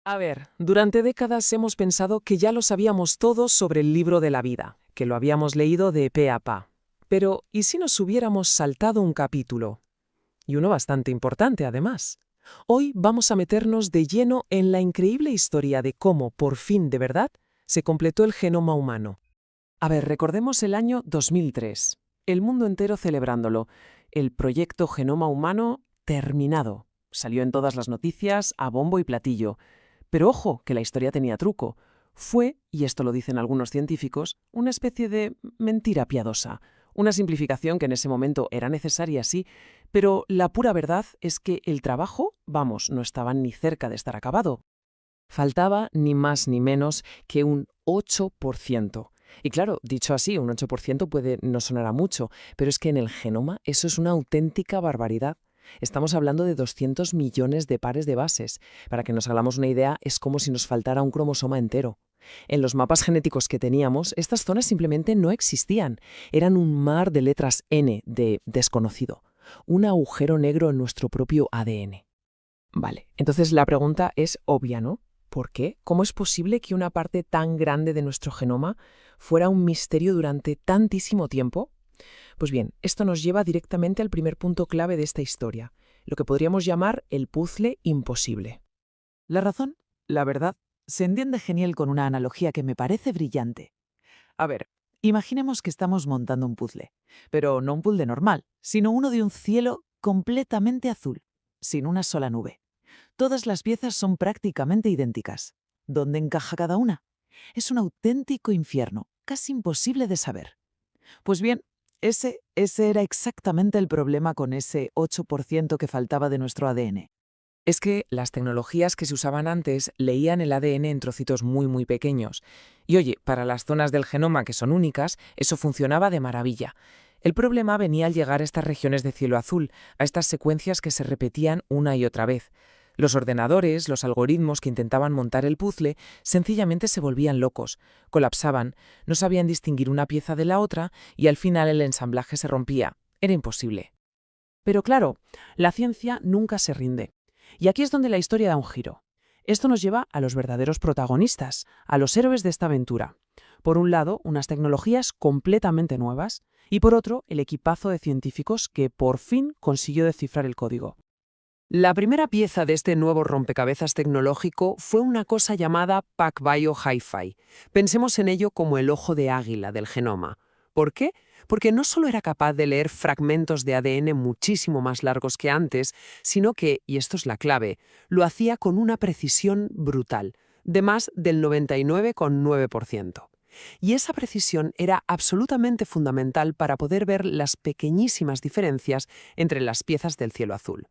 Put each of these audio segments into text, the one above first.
A ver, durante décadas hemos pensado que ya lo sabíamos todo sobre el libro de la vida, que lo habíamos leído de pe a pa. Pero, ¿y si nos hubiéramos saltado un capítulo? Y uno bastante importante, además. Hoy vamos a meternos de lleno en la increíble historia de cómo, por fin de verdad, se completó el genoma humano. A ver, recordemos el año 2003. El mundo entero celebrándolo. El proyecto Genoma Humano terminado. Salió en todas las noticias, a bombo y platillo. Pero ojo, que la historia tenía truco. Fue, y esto lo dicen algunos científicos, una especie de mentira piadosa. Una simplificación que en ese momento era necesaria, sí, pero la pura verdad es que el trabajo, vamos, no estaba ni cerca de estar acabado. Faltaba ni más ni menos que un 8%. Y claro, dicho así, un 8% puede no sonar a mucho, pero es que en el genoma eso es una auténtica barbaridad. Estamos hablando de 200 millones de pares de bases. Para que nos hagamos una idea, es como si nos faltara un cromosoma entero. En los mapas genéticos que teníamos, estas zonas simplemente no existían. Eran un mar de letras N, de desconocido. Un agujero negro en nuestro propio ADN. Vale, entonces la pregunta es obvia, ¿no? ¿Por qué? ¿Cómo es posible que una parte tan grande de nuestro genoma fuera un misterio durante tantísimo tiempo? Pues bien, esto nos lleva directamente al primer punto clave de esta historia, lo que podríamos llamar el puzzle imposible. La razón, la verdad, se entiende genial con una analogía que me parece brillante. A ver, imaginemos que estamos montando un puzzle, pero no un puzzle normal, sino uno de un cielo completamente azul, sin una sola nube. Todas las piezas son prácticamente idénticas. ¿Dónde encaja cada una? Es un auténtico infierno, casi imposible de saber. Pues bien, ese era exactamente el problema con ese 8% que faltaba de nuestro ADN. Es que las tecnologías que se usaban antes leían el ADN en trocitos muy pequeños. Y oye, para las zonas del genoma que son únicas, eso funcionaba de maravilla. El problema venía al llegar a estas regiones de cielo azul, a estas secuencias que se repetían una y otra vez. Los ordenadores, los algoritmos que intentaban montar el puzzle, sencillamente se volvían locos, colapsaban, no sabían distinguir una pieza de la otra y al final el ensamblaje se rompía. Era imposible. Pero claro, la ciencia nunca se rinde. Y aquí es donde la historia da un giro. Esto nos lleva a los verdaderos protagonistas, a los héroes de esta aventura. Por un lado, unas tecnologías completamente nuevas, y por otro, el equipazo de científicos que por fin consiguió descifrar el código. La primera pieza de este nuevo rompecabezas tecnológico fue una cosa llamada PacBio Hi-Fi. Pensemos en ello como el ojo de águila del genoma. ¿Por qué? Porque no solo era capaz de leer fragmentos de ADN muchísimo más largos que antes, sino que, y esto es la clave, lo hacía con una precisión brutal, de más del 99,9%. Y esa precisión era absolutamente fundamental para poder ver las pequeñísimas diferencias entre las piezas del cielo azul.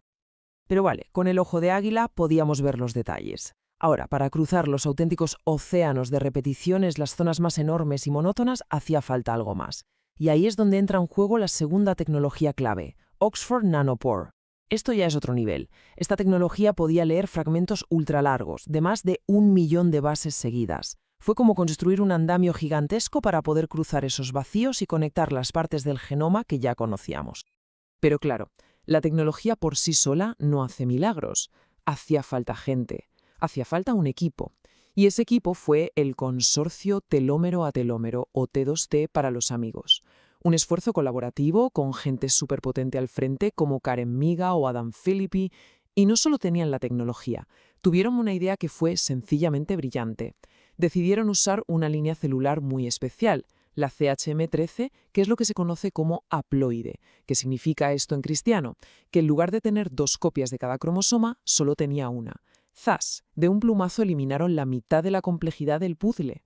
Pero vale, con el ojo de águila podíamos ver los detalles. Ahora, para cruzar los auténticos océanos de repeticiones, las zonas más enormes y monótonas, hacía falta algo más. Y ahí es donde entra en juego la segunda tecnología clave, Oxford Nanopore. Esto ya es otro nivel. Esta tecnología podía leer fragmentos ultralargos, de más de 1 millón de bases seguidas. Fue como construir un andamio gigantesco para poder cruzar esos vacíos y conectar las partes del genoma que ya conocíamos. Pero claro, la tecnología por sí sola no hace milagros. Hacía falta gente, hacía falta un equipo. Y ese equipo fue el Consorcio Telómero a Telómero, o T2T para los amigos. Un esfuerzo colaborativo con gente superpotente al frente como Karen Miga o Adam Philippi. Y no solo tenían la tecnología, tuvieron una idea que fue sencillamente brillante. Decidieron usar una línea celular muy especial, la CHM13, que es lo que se conoce como haploide. ¿Qué significa esto en cristiano? Que en lugar de tener 2 copias de cada cromosoma, solo tenía una. ¡Zas! De un plumazo eliminaron la mitad de la complejidad del puzzle.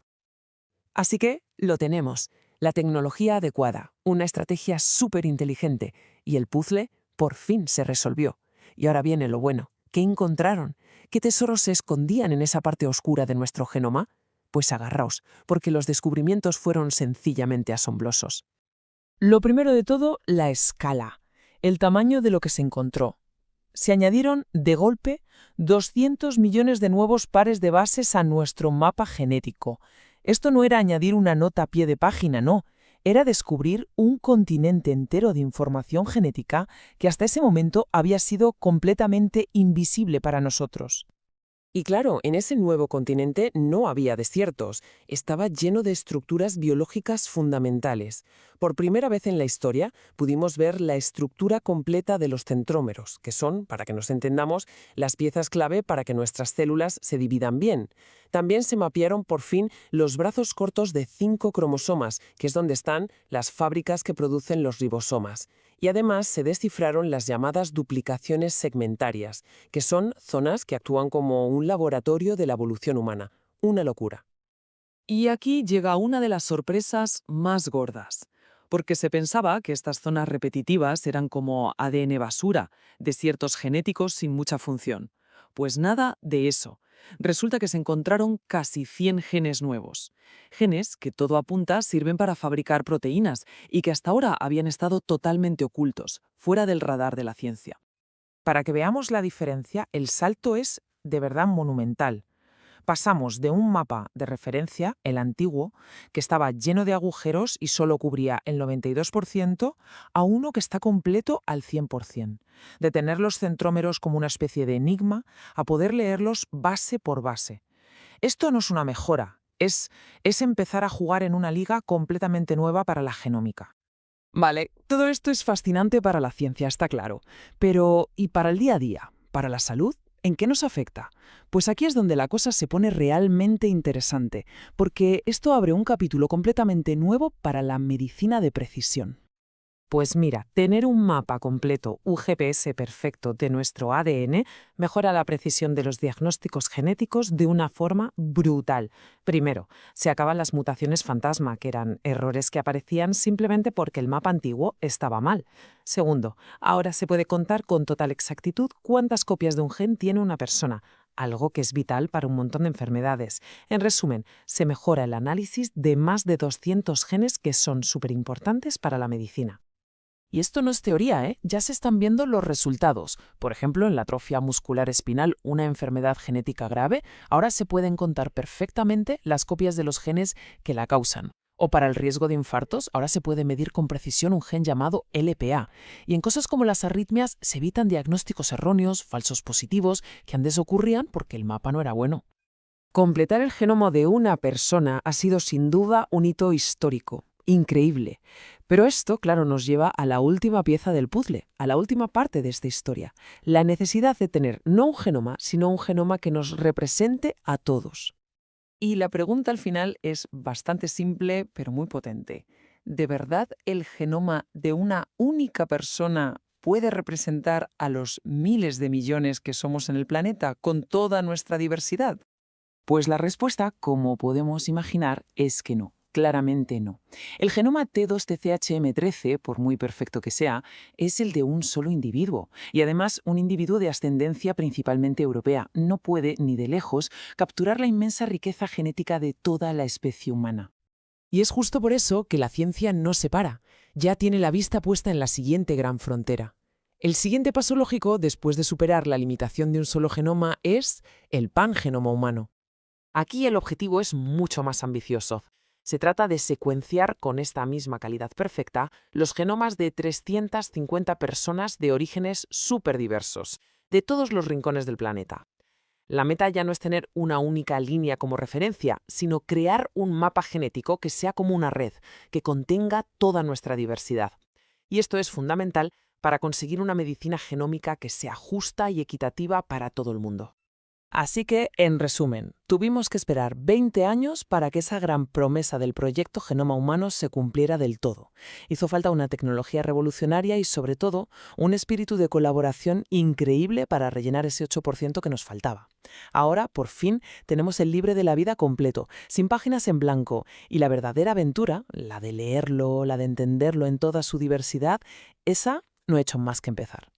Así que lo tenemos, la tecnología adecuada, una estrategia súper inteligente, y el puzzle por fin se resolvió. Y ahora viene lo bueno. ¿Qué encontraron? ¿Qué tesoros se escondían en esa parte oscura de nuestro genoma? Pues agarraos, porque los descubrimientos fueron sencillamente asombrosos. Lo primero de todo, la escala, el tamaño de lo que se encontró. Se añadieron, de golpe, 200 millones de nuevos pares de bases a nuestro mapa genético. Esto no era añadir una nota a pie de página, no. Era descubrir un continente entero de información genética que hasta ese momento había sido completamente invisible para nosotros. Y claro, en ese nuevo continente no había desiertos, estaba lleno de estructuras biológicas fundamentales. Por primera vez en la historia pudimos ver la estructura completa de los centrómeros, que son, para que nos entendamos, las piezas clave para que nuestras células se dividan bien. También se mapearon por fin los brazos cortos de 5 cromosomas, que es donde están las fábricas que producen los ribosomas. Y además se descifraron las llamadas duplicaciones segmentarias, que son zonas que actúan como un laboratorio de la evolución humana. Una locura. Y aquí llega una de las sorpresas más gordas, porque se pensaba que estas zonas repetitivas eran como ADN basura, desiertos genéticos sin mucha función. Pues nada de eso. Resulta que se encontraron casi 100 genes nuevos. Genes que todo apunta sirven para fabricar proteínas y que hasta ahora habían estado totalmente ocultos, fuera del radar de la ciencia. Para que veamos la diferencia, el salto es de verdad monumental. Pasamos de un mapa de referencia, el antiguo, que estaba lleno de agujeros y solo cubría el 92%, a uno que está completo al 100%. De tener los centrómeros como una especie de enigma, a poder leerlos base por base. Esto no es una mejora, es empezar a jugar en una liga completamente nueva para la genómica. Vale, todo esto es fascinante para la ciencia, está claro. Pero, ¿y para el día a día? ¿Para la salud? ¿En qué nos afecta? Pues aquí es donde la cosa se pone realmente interesante, porque esto abre un capítulo completamente nuevo para la medicina de precisión. Pues mira, tener un mapa completo, un GPS perfecto de nuestro ADN, mejora la precisión de los diagnósticos genéticos de una forma brutal. Primero, se acaban las mutaciones fantasma, que eran errores que aparecían simplemente porque el mapa antiguo estaba mal. Segundo, ahora se puede contar con total exactitud cuántas copias de un gen tiene una persona, algo que es vital para un montón de enfermedades. En resumen, se mejora el análisis de más de 200 genes que son súper importantes para la medicina. Y esto no es teoría, ¿eh? Ya se están viendo los resultados. Por ejemplo, en la atrofia muscular espinal, una enfermedad genética grave, ahora se pueden contar perfectamente las copias de los genes que la causan. O para el riesgo de infartos, ahora se puede medir con precisión un gen llamado LPA. Y en cosas como las arritmias se evitan diagnósticos erróneos, falsos positivos, que antes ocurrían porque el mapa no era bueno. Completar el genoma de una persona ha sido sin duda un hito histórico. Increíble. Pero esto, claro, nos lleva a la última pieza del puzzle, a la última parte de esta historia, la necesidad de tener no un genoma, sino un genoma que nos represente a todos. Y la pregunta al final es bastante simple, pero muy potente. ¿De verdad el genoma de una única persona puede representar a los miles de millones que somos en el planeta con toda nuestra diversidad? Pues la respuesta, como podemos imaginar, es que no. Claramente no. El genoma T2-TCHM13, por muy perfecto que sea, es el de un solo individuo. Y además, un individuo de ascendencia principalmente europea no puede, ni de lejos, capturar la inmensa riqueza genética de toda la especie humana. Y es justo por eso que la ciencia no se para. Ya tiene la vista puesta en la siguiente gran frontera. El siguiente paso lógico, después de superar la limitación de un solo genoma, es el pangenoma humano. Aquí el objetivo es mucho más ambicioso. Se trata de secuenciar con esta misma calidad perfecta los genomas de 350 personas de orígenes súper diversos, de todos los rincones del planeta. La meta ya no es tener una única línea como referencia, sino crear un mapa genético que sea como una red, que contenga toda nuestra diversidad. Y esto es fundamental para conseguir una medicina genómica que sea justa y equitativa para todo el mundo. Así que, en resumen, tuvimos que esperar 20 años para que esa gran promesa del proyecto Genoma Humano se cumpliera del todo. Hizo falta una tecnología revolucionaria y, sobre todo, un espíritu de colaboración increíble para rellenar ese 8% que nos faltaba. Ahora, por fin, tenemos el libro de la vida completo, sin páginas en blanco, y la verdadera aventura, la de leerlo, la de entenderlo en toda su diversidad, esa no ha hecho más que empezar.